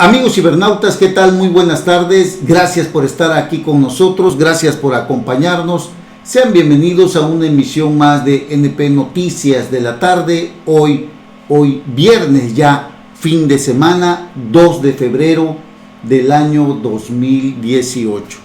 Amigos cibernautas, ¿qué tal? Muy buenas tardes. Gracias por estar aquí con nosotros. Gracias por acompañarnos. Sean bienvenidos a una emisión más de NP Noticias de la tarde. Hoy viernes ya, fin de semana, 2 de febrero del año 2018.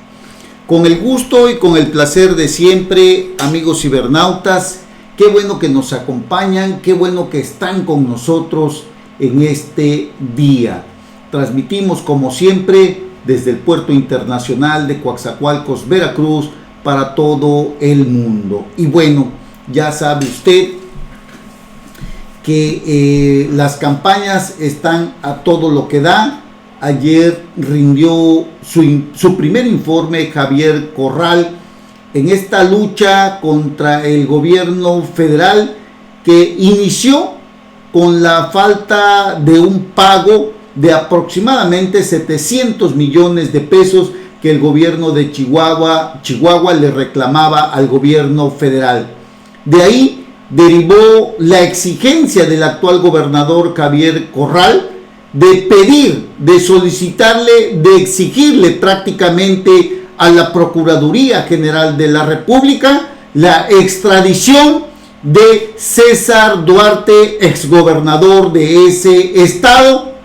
Con el gusto y con el placer de siempre, amigos cibernautas, qué bueno que nos acompañan, qué bueno que están con nosotros en este día. Transmitimos como siempre desde el Puerto Internacional de Coatzacoalcos, Veracruz, para todo el mundo. Y bueno, ya sabe usted que las campañas están a todo lo que da. Ayer rindió su primer informe Javier Corral en esta lucha contra el gobierno federal que inició con la falta de un pago de aproximadamente 700 millones de pesos que el gobierno de Chihuahua le reclamaba al gobierno federal. De ahí derivó la exigencia del actual gobernador Javier Corral de pedir, de solicitarle, de exigirle prácticamente a la Procuraduría General de la República la extradición de César Duarte, exgobernador de ese estado,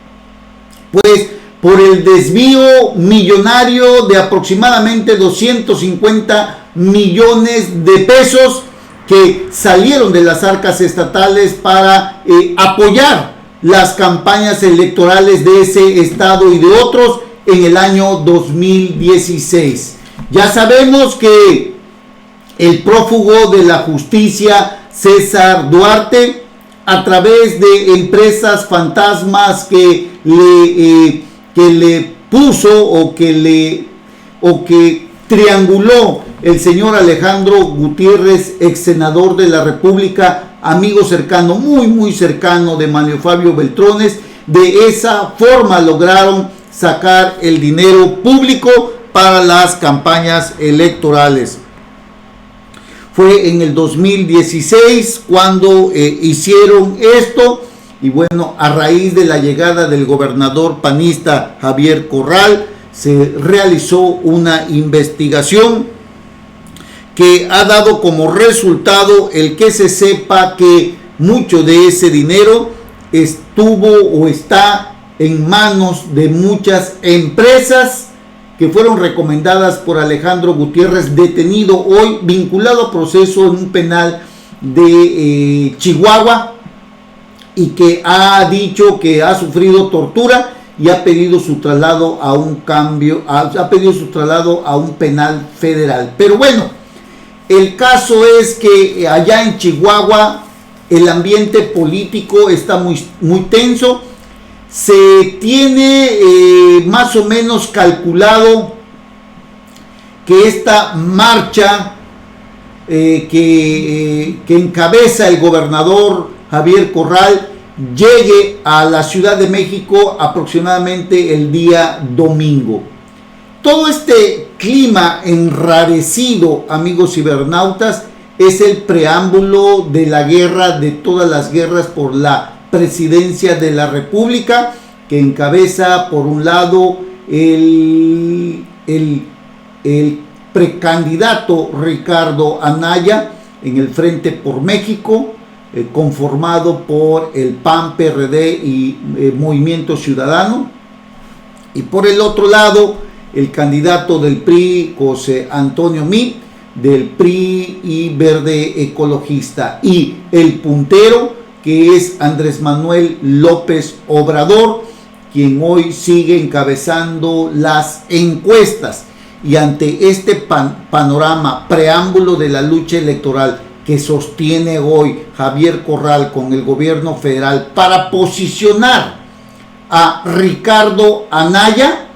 pues por el desvío millonario de aproximadamente 250 millones de pesos que salieron de las arcas estatales para apoyar las campañas electorales de ese estado y de otros en el año 2016. Ya sabemos que el prófugo de la justicia César Duarte, a través de empresas fantasmas que le puso o que trianguló el señor Alejandro Gutiérrez, ex senador de la República, amigo cercano, muy cercano de Manlio Fabio Beltrones. De esa forma lograron sacar el dinero público para las campañas electorales. Fue en el 2016 cuando hicieron esto, y bueno, a raíz de la llegada del gobernador panista Javier Corral, se realizó una investigación que ha dado como resultado el que se sepa que mucho de ese dinero estuvo o está en manos de muchas empresas que fueron recomendadas por Alejandro Gutiérrez, detenido hoy, vinculado a proceso en un penal de Chihuahua, y que ha dicho que ha sufrido tortura y ha pedido su traslado a un penal federal. Pero bueno, el caso es que allá en Chihuahua el ambiente político está muy tenso. Se tiene más o menos calculado que esta marcha que encabeza el gobernador Javier Corral llegue a la Ciudad de México aproximadamente el día domingo. Todo este clima enrarecido, amigos cibernautas, es el preámbulo de la guerra, de todas las guerras por la presidencia de la República, que encabeza por un lado el precandidato Ricardo Anaya en el Frente por México, conformado por el PAN, PRD y Movimiento Ciudadano, y por el otro lado el candidato del PRI, José Antonio Meade, del PRI y Verde Ecologista, y el puntero, que es Andrés Manuel López Obrador, quien hoy sigue encabezando las encuestas. Y ante este panorama, preámbulo de la lucha electoral que sostiene hoy Javier Corral con el gobierno federal para posicionar a Ricardo Anaya,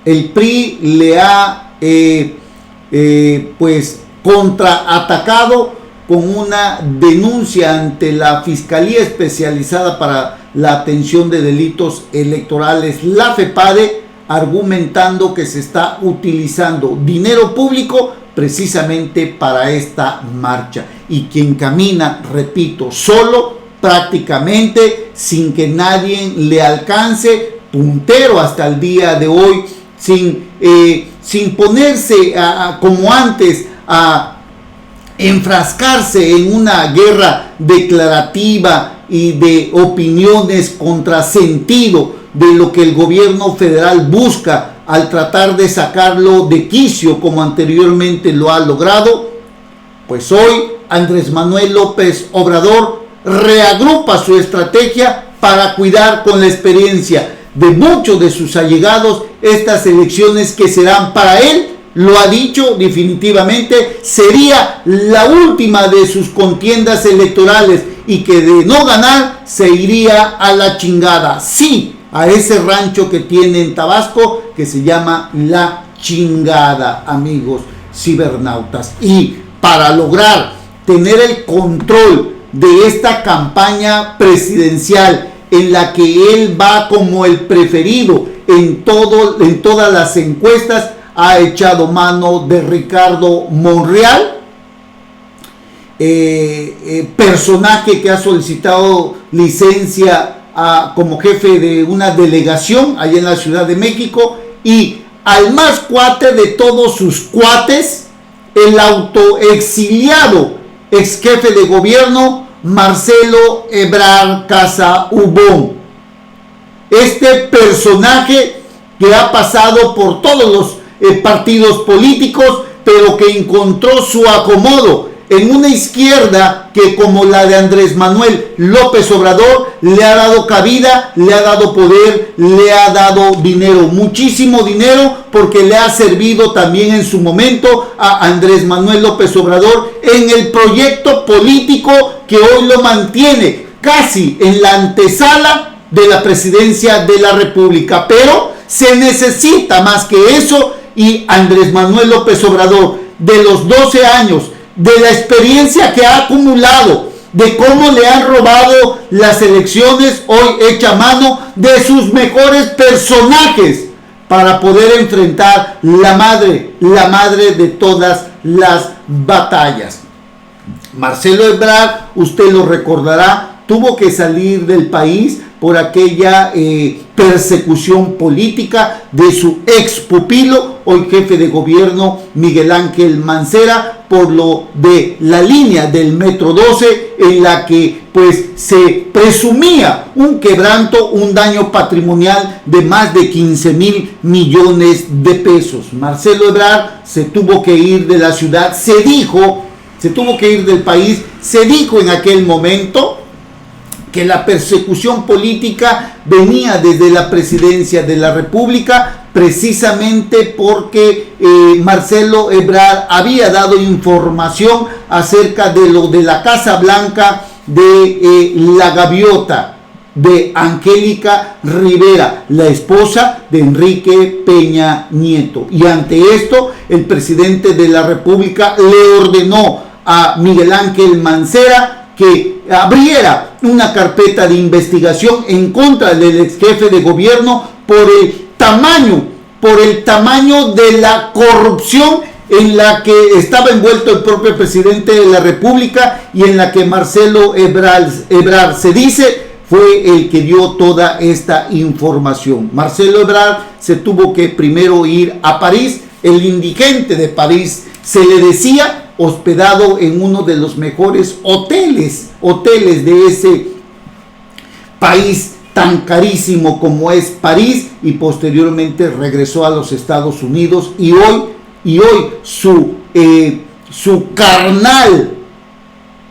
el PRI le ha contraatacado con una denuncia ante la Fiscalía Especializada para la Atención de Delitos Electorales, la FEPADE, argumentando que se está utilizando dinero público precisamente para esta marcha, y quien camina, repito, solo, prácticamente sin que nadie le alcance puntero hasta el día de hoy, sin ponerse como antes a enfrascarse en una guerra declarativa y de opiniones contrasentido de lo que el gobierno federal busca al tratar de sacarlo de quicio como anteriormente lo ha logrado. Pues hoy Andrés Manuel López Obrador reagrupa su estrategia para cuidar con la experiencia de muchos de sus allegados estas elecciones que serán para él, lo ha dicho definitivamente, sería la última de sus contiendas electorales y que de no ganar se iría a la chingada. Sí, a ese rancho que tiene en Tabasco que se llama La Chingada, amigos cibernautas. Y para lograr tener el control de esta campaña presidencial en la que él va como el preferido en todas las encuestas, ha echado mano de Ricardo Monreal, personaje que ha solicitado licencia como jefe de una delegación allá en la Ciudad de México, y al más cuate de todos sus cuates, el autoexiliado ex jefe de gobierno Marcelo Ebrard Casaubon. Este personaje que ha pasado por todos los partidos políticos, pero que encontró su acomodo en una izquierda que, como la de Andrés Manuel López Obrador, le ha dado cabida, le ha dado poder, le ha dado dinero, muchísimo dinero, porque le ha servido también en su momento a Andrés Manuel López Obrador en el proyecto político que hoy lo mantiene casi en la antesala de la presidencia de la República. Pero se necesita más que eso, y Andrés Manuel López Obrador, de los 12 años, de la experiencia que ha acumulado, de cómo le han robado las elecciones, hoy echa mano de sus mejores personajes para poder enfrentar la madre de todas las batallas. Marcelo Ebrard, usted lo recordará, tuvo que salir del país por aquella persecución política de su ex pupilo, hoy jefe de gobierno, Miguel Ángel Mancera, por lo de la línea del Metro 12, en la que pues se presumía un quebranto, un daño patrimonial de más de 15,000 millones de pesos. Marcelo Ebrard se tuvo que ir de la ciudad, se tuvo que ir del país. Se dijo en aquel momento que la persecución política venía desde la presidencia de la República, precisamente porque Marcelo Ebrard había dado información acerca de lo de la Casa Blanca de la gaviota de Angélica Rivera, la esposa de Enrique Peña Nieto. Y ante esto, el presidente de la República le ordenó a Miguel Ángel Mancera que abriera una carpeta de investigación en contra del ex jefe de gobierno por el tamaño de la corrupción en la que estaba envuelto el propio presidente de la República y en la que Marcelo Ebrard se dice fue el que dio toda esta información. Marcelo Ebrard se tuvo que primero ir a París, el indigente de París se le decía, hospedado en uno de los mejores hoteles de ese país tan carísimo como es París, y posteriormente regresó a los Estados Unidos, y hoy su carnal,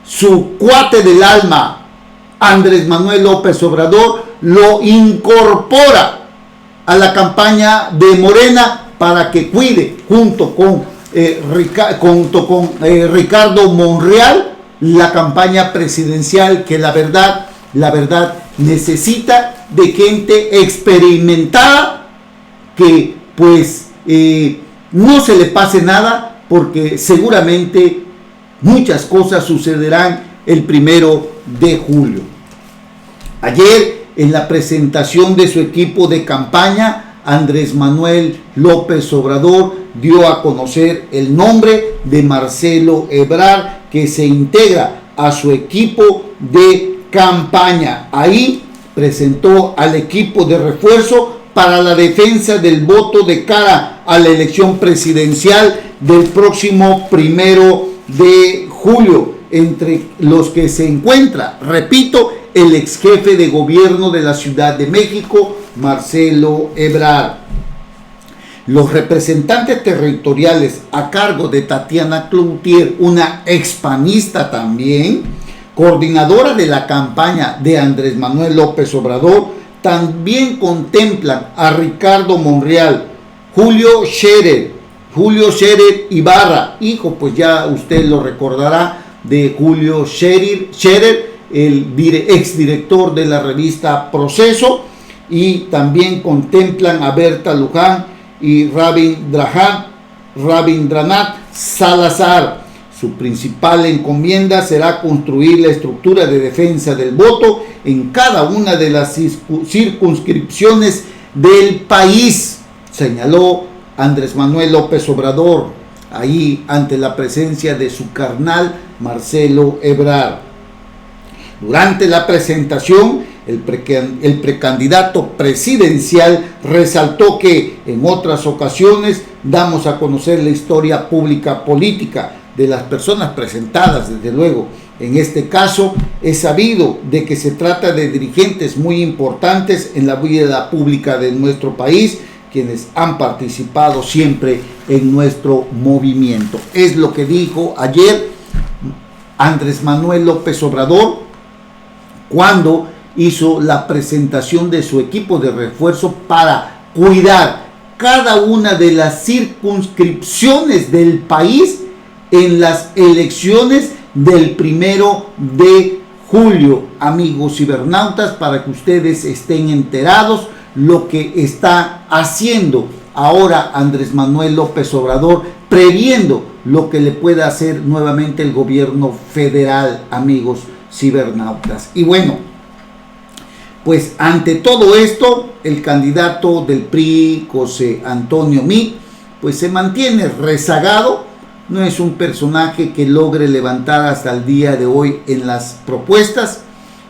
su cuate del alma, Andrés Manuel López Obrador, lo incorpora a la campaña de Morena para que cuide junto con Ricardo Monreal la campaña presidencial, que la verdad necesita de gente experimentada, que pues no se le pase nada, porque seguramente muchas cosas sucederán el 1 de julio. Ayer, en la presentación de su equipo de campaña, Andrés Manuel López Obrador dio a conocer el nombre de Marcelo Ebrard, que se integra a su equipo de campaña. Ahí presentó al equipo de refuerzo para la defensa del voto de cara a la elección presidencial del próximo 1 de julio, entre los que se encuentra, repito, el ex jefe de gobierno de la Ciudad de México, Marcelo Ebrard. Los representantes territoriales a cargo de Tatiana Cloutier, una expanista también, coordinadora de la campaña de Andrés Manuel López Obrador, también contemplan a Ricardo Monreal, Julio Scherer Ibarra, hijo, pues ya usted lo recordará, de Julio Scherer, el exdirector de la revista Proceso, y también contemplan a Berta Luján y Rabindranath Salazar. Su principal encomienda será construir la estructura de defensa del voto en cada una de las circunscripciones del país, señaló Andrés Manuel López Obrador, ahí ante la presencia de su carnal Marcelo Ebrard. Durante la presentación, el precandidato presidencial resaltó que en otras ocasiones damos a conocer la historia pública política de las personas presentadas, desde luego. En este caso, es sabido de que se trata de dirigentes muy importantes en la vida pública de nuestro país, quienes han participado siempre en nuestro movimiento. Es lo que dijo ayer Andrés Manuel López Obrador cuando hizo la presentación de su equipo de refuerzo para cuidar cada una de las circunscripciones del país en las elecciones del 1 de julio. Amigos cibernautas, para que ustedes estén enterados lo que está haciendo ahora Andrés Manuel López Obrador, previendo lo que le pueda hacer nuevamente el gobierno federal, amigos cibernautas. Y bueno, pues ante todo esto, el candidato del PRI, José Antonio Meade, pues se mantiene rezagado. No es un personaje que logre levantar hasta el día de hoy en las propuestas.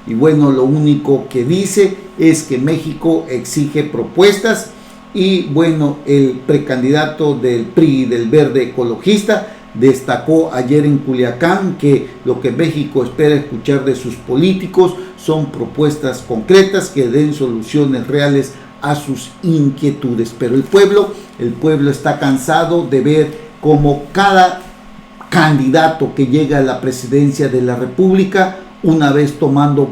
Y bueno, lo único que dice es que México exige propuestas. Y bueno, el precandidato del PRI, del Verde Ecologista, destacó ayer en Culiacán que lo que México espera escuchar de sus políticos son propuestas concretas que den soluciones reales a sus inquietudes. Pero el pueblo está cansado de ver cómo cada candidato que llega a la presidencia de la República, una vez tomando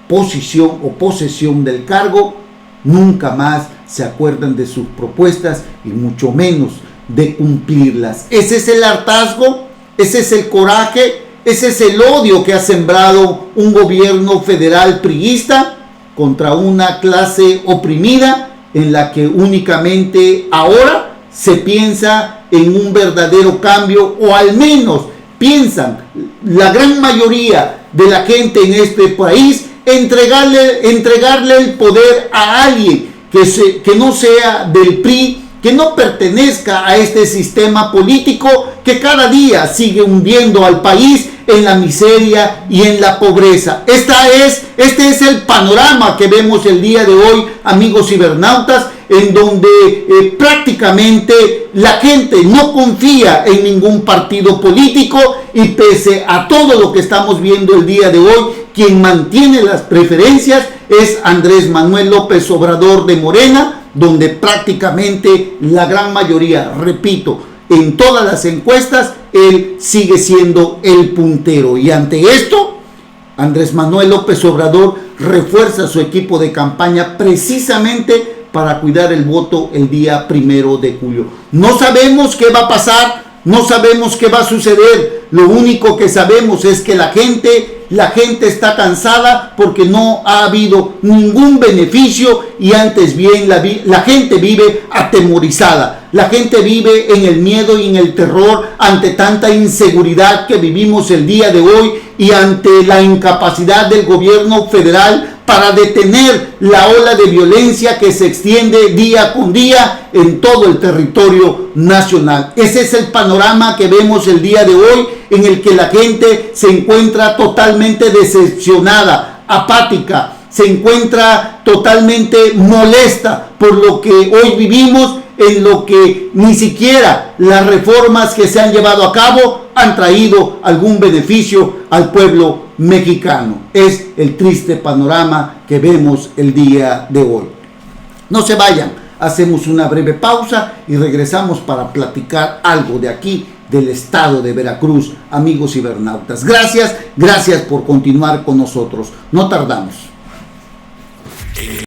posición o posesión del cargo, nunca más se acuerdan de sus propuestas y mucho menos de cumplirlas. Ese es el hartazgo, ese es el coraje, ese es el odio que ha sembrado un gobierno federal priista contra una clase oprimida en la que únicamente ahora se piensa en un verdadero cambio, o al menos piensan la gran mayoría de la gente en este país, entregarle el poder a alguien que no sea del PRI, que no pertenezca a este sistema político que cada día sigue hundiendo al país en la miseria y en la pobreza. Este es el panorama que vemos el día de hoy, amigos cibernautas, en donde prácticamente la gente no confía en ningún partido político, y pese a todo lo que estamos viendo el día de hoy, quien mantiene las preferencias es Andrés Manuel López Obrador de Morena, donde prácticamente la gran mayoría, repito, en todas las encuestas, él sigue siendo el puntero. Y ante esto, Andrés Manuel López Obrador refuerza su equipo de campaña precisamente para cuidar el voto el día 1 de julio. No sabemos qué va a pasar, no sabemos qué va a suceder. Lo único que sabemos es que la gente está cansada porque no ha habido ningún beneficio, y antes bien la gente vive atemorizada. La gente vive en el miedo y en el terror ante tanta inseguridad que vivimos el día de hoy, y ante la incapacidad del gobierno federal para detener la ola de violencia que se extiende día con día en todo el territorio nacional. Ese es el panorama que vemos el día de hoy, en el que la gente se encuentra totalmente decepcionada, apática, se encuentra totalmente molesta por lo que hoy vivimos, en lo que ni siquiera las reformas que se han llevado a cabo han traído algún beneficio al pueblo mexicano. Es el triste panorama que vemos el día de hoy. No se vayan, hacemos una breve pausa y regresamos para platicar algo de aquí, del estado de Veracruz, amigos cibernautas. Gracias por continuar con nosotros. No tardamos.